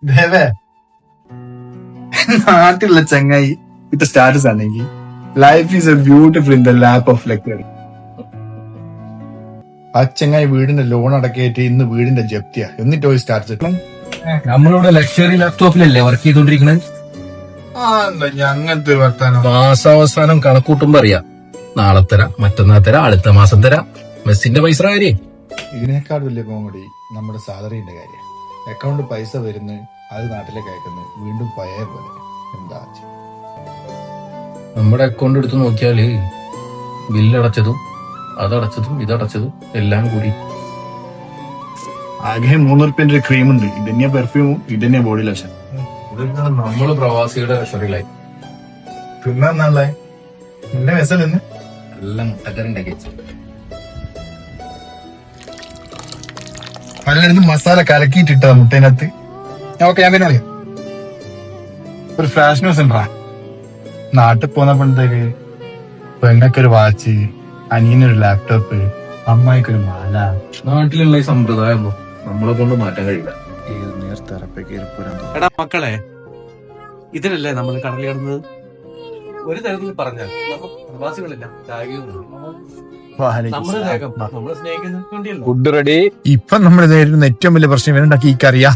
ദേവേ, നാട്ടിലുള്ള ചങ്ങായി ഇത് സ്റ്റാറ്റസ് ആണെങ്കിൽ life is a beautiful in the lap of luxury. ആ ചങ്ങായി വീടിന്റെ ലോൺ അടക്കിയിട്ട് ഇന്ന് വീടിന്റെ ജപ്തിയാ, എന്നിട്ട് ഒരു സ്റ്റാറ്റസ് ഇട്ടു. നമ്മളിവിടെ ലക്ഷറി ലാപ്ടോപ്പിലല്ലേ വർക്ക് ചെയ്തോണ്ടിരിക്കണത്. അങ്ങനത്തെ ഒരു വർത്താനം. മാസാവസാനം കണക്കൂട്ടുമ്പോ അറിയാം, നാളെ തരാം, മറ്റന്നാ തരാം, അടുത്ത മാസം തരാം. മെസ്സിന്റെ പൈസ കാര്യം. ഇതിനേക്കാൾ വലിയ കോമഡി നമ്മുടെ സാലറിന്റെ കാര്യം. അക്കൗണ്ട് പൈസ വരുന്നു, അത് നാട്ടിലേക്ക് അയക്കുന്നു, വീണ്ടും പഴയ പോലെ. എന്താ നമ്മുടെ അക്കൗണ്ട് എടുത്ത് നോക്കിയാല് ബില്ലടച്ചതും അതടച്ചതും ഇതടച്ചതും എല്ലാം കൂടി ആകെ 3 റുപ്യന്റെ ഒരു ക്രീം ഉണ്ട്. ഇതന്നെയാ പെർഫ്യൂമും, ഇതന്നെയാ ബോഡി ലോഷൻ. നമ്മള് പ്രവാസിയുടെ ലക്ഷറിലായി. തിന്നാന്നല്ലേ നിന്റെ മെസ്സൽ എല്ലാം മുട്ടക്കറിന്റെ പലയിടത്തും മസാല കലക്കിയിട്ടിട്ടാ മുട്ടേനകത്ത്. ഓക്കെ, ഞാൻ പിന്നെ അറിയാം. ഒരു ഫ്ലാഷ് ന്യൂസ് ഉണ്ടാ. നാട്ടിൽ പോന്നപ്പോഴത്തേക്ക് പെണ്ണൊക്കൊരു വാച്ച്, അനിയനൊരു ലാപ്ടോപ്പ്, അമ്മായിക്കൊരു മാല. നാട്ടിലുള്ള ഈ സമ്പ്രദായം നമ്മളെ കൊണ്ട് മാറ്റാൻ കഴിയില്ല. എടാ മക്കളെ, ഇതിനല്ലേ നമ്മൾ കടലിൽ കിടന്നത്? ഒരു തരത്തിൽ പറഞ്ഞാൽ നമ്മൾ പ്രവാസികളില്ല, നമ്മളെ സ്നേഹിക്കുന്ന ഫുഡ് റെഡി. ഇപ്പൊ നമ്മൾ നേരിടുന്ന ഏറ്റവും വലിയ പ്രശ്നം ഇവരുണ്ടാക്കി ഈ കറിയാ.